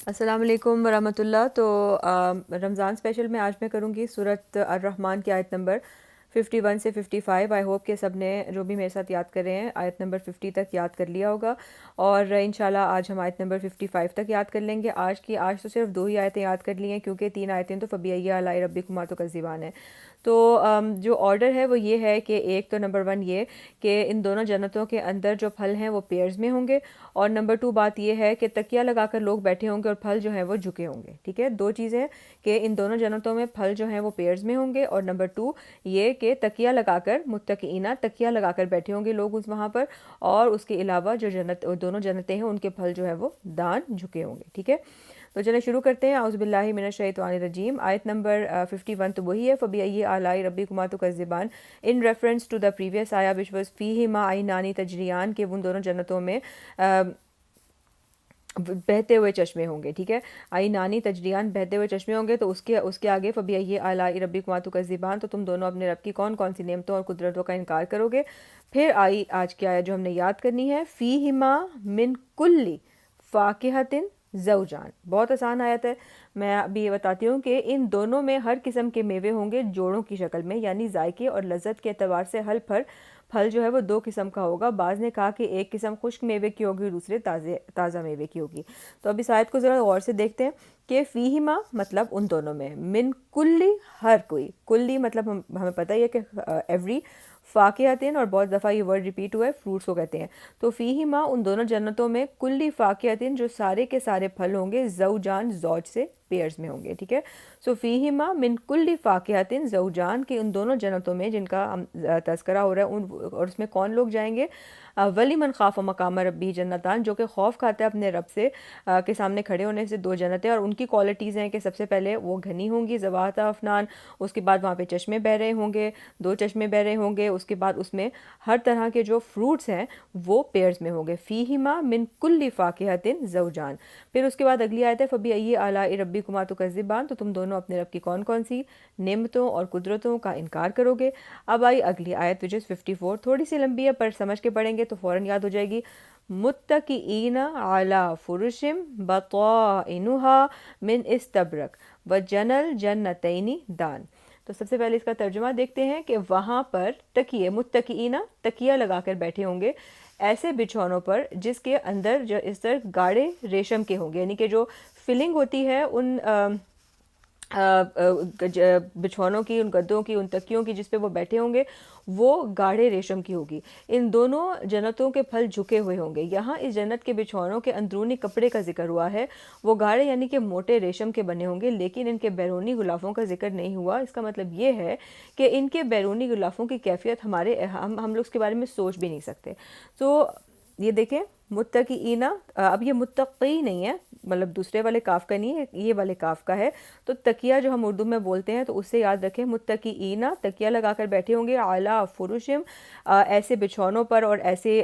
السلام علیکم ورحمۃ اللہ۔ تو رمضان اسپیشل میں آج میں کروں گی سورۃ الرحمن کی آیت نمبر 51 سے 55۔ آئی ہوپ کہ سب نے جو بھی میرے ساتھ یاد کر رہے ہیں آیت نمبر 50 تک یاد کر لیا ہوگا، اور انشاءاللہ آج ہم آیت نمبر 55 تک یاد کر لیں گے۔ آج تو صرف 2 ہی آیتیں یاد کر لی ہیں، کیونکہ 3 آیتیں تو فبأي آلاء ربكما تكذبان ہے۔ تو جو آرڈر ہے وہ یہ ہے کہ ایک تو نمبر 1 یہ کہ ان دونوں جنتوں کے اندر جو پھل ہیں وہ پیئرز میں ہوں گے، اور نمبر 2 بات یہ ہے کہ تکیہ لگا کر لوگ بیٹھے ہوں گے اور پھل جو ہیں وہ جھکے ہوں گے۔ ٹھیک ہے، 2 چیزیں کہ ان دونوں جنتوں میں پھل جو ہیں وہ پیئرز میں ہوں گے، اور نمبر 2 یہ کہ تکیہ لگا کر متکئینہ تکیہ لگا کر بیٹھے ہوں گے لوگ اس وہاں پر، اور اس کے علاوہ جو دونوں جنتیں ہیں ان کے پھل جو ہے وہ دان جھکے ہوں گے۔ ٹھیک ہے، تو چلیں شروع کرتے ہیں۔ اعوذ باللہ من الشیطان الرجیم۔ آیت نمبر 51 تو وہی ہے، فبأي آلاء ربكما تكذبان، in reference to the previous آیا وچ واز فیہما عینان تجریان، کہ ان دونوں جنتوں میں بہتے ہوئے چشمے ہوں گے۔ ٹھیک ہے، عینانی تجریان، بہتے ہوئے چشمے ہوں گے، تو اس کے آگے فبأي آلاء ربكما تكذبان، تو تم دونوں اپنے رب کی کون کون سی نعمتوں اور قدرتوں کا انکار کرو گے۔ پھر آئی آج کی آیت جو ہم نے یاد کرنی ہے، فیہما من کل فاکہۃ زوجان۔ بہت آسان آیت ہے، میں ابھی یہ بتاتی ہوں کہ ان دونوں میں ہر قسم کے میوے ہوں گے جوڑوں کی شکل میں، یعنی ذائقے اور لذت کے اعتبار سے پھل جو ہے وہ 2 قسم کا ہوگا۔ بعض نے کہا کہ ایک قسم خشک میوے کی ہوگی، دوسرے تازہ میوے کی ہوگی۔ تو اب اس آیت کو ذرا غور سے دیکھتے ہیں کہ فیہما مطلب ان دونوں میں، من کلی ہر کوئی، کلی مطلب ہمیں پتہ ہی ہے کہ ایوری، فاکہتن اور بہت دفعہ یہ ورڈ ریپیٹ ہوا ہے، فروٹس کو کہتے ہیں۔ تو فیہما ان دونوں جنتوں میں، کلی فاکہتن جو سارے کے سارے پھل ہوں گے، زوجان زوج سے پیئرز میں ہوں گے۔ ٹھیک ہے، سو فیہما من کل فاکہتن زوجان، کہ ان دونوں جنتوں میں جن کا تذکرہ ہو رہا ہے اور اس میں کون لوگ جائیں گے، ولی من خاف مقام ربی جنتان، جو کہ خوف کھاتا ہے اپنے رب سے کے سامنے کھڑے ہونے سے 2 جنتیں، اور ان کی کوالٹیز ہیں کہ سب سے پہلے وہ گھنی ہوں گی، ذوات افنان، اس کے بعد وہاں پہ چشمے بہ رہے ہوں گے، 2 چشمے بہ رہے ہوں گے، اس کے بعد اس میں ہر طرح کے جو فروٹس ہیں وہ پیئرز میں ہوں گے۔ فیہما من کل فاکہۃ زوجان۔ پھر اس کے بعد اگلی آیت ہے، فبأي آلاء ربكما تكذبان، تو تم دونوں اپنے رب کی کون کون سی نعمتوں اور قدرتوں کا انکار کرو گے۔ اب آئی اگلی آیت which is 54، تھوڑی سی لمبی ہے پر سمجھ کے پڑھیں گے تو فوراً یاد ہو جائے گی۔ متکئین علی فرش بطائنها من استبرق وجنى الجنتین دان۔ تو سب سے پہلے اس کا ترجمہ دیکھتے ہیں کہ وہاں پر تکیے، متکئین تکیہ لگا کر بیٹھے ہوں گے ایسے بچھونوں پر جس کے اندر جو اس طرح گاڑے ریشم کے ہوں گے، یعنی کہ جو فلنگ ہوتی ہے ان بچھونوں کی، ان گدوں کی، ان تکیوں کی جس پہ وہ بیٹھے ہوں گے، وہ گاڑھے ریشم کی ہوگی۔ ان دونوں جنتوں کے پھل جھکے ہوئے ہوں گے۔ یہاں اس جنت کے بچھونوں کے اندرونی کپڑے کا ذکر ہوا ہے، وہ گاڑھے یعنی کہ موٹے ریشم کے بنے ہوں گے، لیکن ان کے بیرونی غلافوں کا ذکر نہیں ہوا۔ اس کا مطلب یہ ہے کہ ان کے بیرونی غلافوں کی کیفیت ہم لوگ اس کے بارے میں سوچ بھی نہیں سکتے۔ تو یہ دیکھیں متقین، اب یہ متقی نہیں ہے، مطلب دوسرے والے کاف کا نہیں ہے، یہ والے کاف کا ہے۔ تو تکیہ جو ہم اردو میں بولتے ہیں تو اس سے یاد رکھیں، متقین تکیہ لگا کر بیٹھے ہوں گے، اعلیٰ فرشم ایسے بچھونوں پر اور ایسے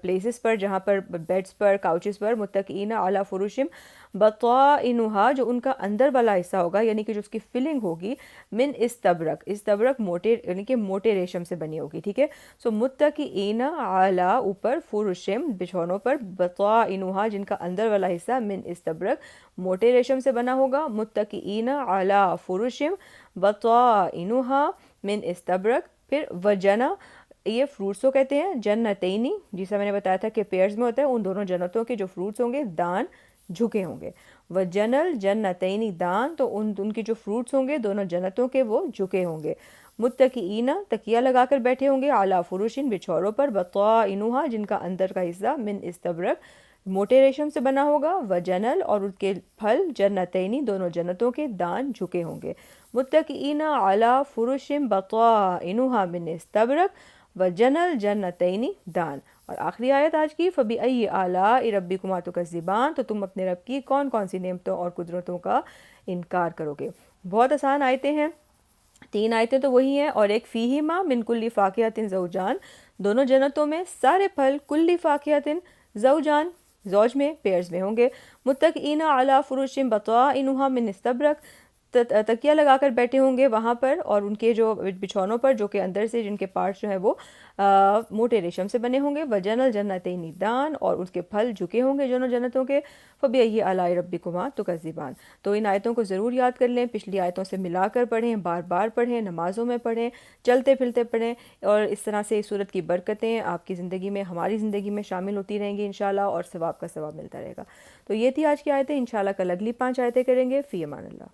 پلیسز پر جہاں پر بیڈز پر، کاؤچز پر، متقین اعلیٰ فرشم بطائنها، جو ان کا اندر والا حصہ ہوگا یعنی کہ جو اس کی فلنگ ہوگی، من استبرق، استبرق موٹے یعنی کہ موٹے ریشم سے بنی ہوگی۔ ٹھیک ہے، سو متقین اعلیٰ اوپر، فرشم بچھونوں پر، بطائنها جن کا اندر والا حصہ، من استبرق موٹے ریشم سے بنا ہوگا، متقین اعلیٰ فرشم بطائنها من استبرق۔ پھر وجنا، یہ فروٹس کو کہتے ہیں، جنتینی جیسا میں نے بتایا تھا کہ پیئرز میں ہوتا ہے، ان دونوں جنتوں کے جو فروٹس ہوں گے دان جھکے ہوں گے، وجنل جنتینی دان، تو ان کی جو فروٹس ہوں گے دونوں جنتوں کے وہ جھکے ہوں گے۔ متقین تکیہ لگا کر بیٹھے ہوں گے، اعلیٰ فرشن بچھوروں پر، بطائنها جن کا اندر کا حصہ، من استبرق موٹے ریشم سے بنا ہوگا، وجنل اور ان کے پھل، جنتینی دونوں جنتوں کے دان جھکے ہوں گے۔ متقین اعلیٰ فرشن بطائنها من استبرق وجنل جنتینی دان۔ اور آخری آیت آج کی، فبأي آلاء ربكما تكذبان، تو تم اپنے رب کی کون کون سی نعمتوں اور قدرتوں کا انکار کرو گے۔ بہت آسان آیتیں ہیں، 3 آیتیں تو وہی ہیں، اور ایک فیہما من کل فاکہۃ زوجان، دونوں جنتوں میں سارے پھل، کل فاکہۃ زوجان زوج میں، پیئرز میں ہوں گے۔ متقین علی فرش بطائنها من استبرق، تکیہ لگا کر بیٹھے ہوں گے وہاں پر، اور ان کے جو بچھونوں پر جو کہ اندر سے جن کے پارٹس جو ہیں وہ موٹے ریشم سے بنے ہوں گے، وجنل الجنتین دان، اور اس کے پھل جھکے ہوں گے دونوں جنتوں کے، فبأي آلاء ربكما تكذبان۔ تو ان آیتوں کو ضرور یاد کر لیں، پچھلی آیتوں سے ملا کر پڑھیں، بار بار پڑھیں، نمازوں میں پڑھیں، چلتے پھرتے پڑھیں، اور اس طرح سے اس صورت کی برکتیں آپ کی زندگی میں، ہماری زندگی میں شامل ہوتی رہیں گی انشاءاللہ، اور ثواب کا ثواب ملتا رہے گا۔ تو یہ تھی آج کی آیتیں، انشاءاللہ کل اگلی 5 آیتیں کریں گے۔ فی امان اللہ۔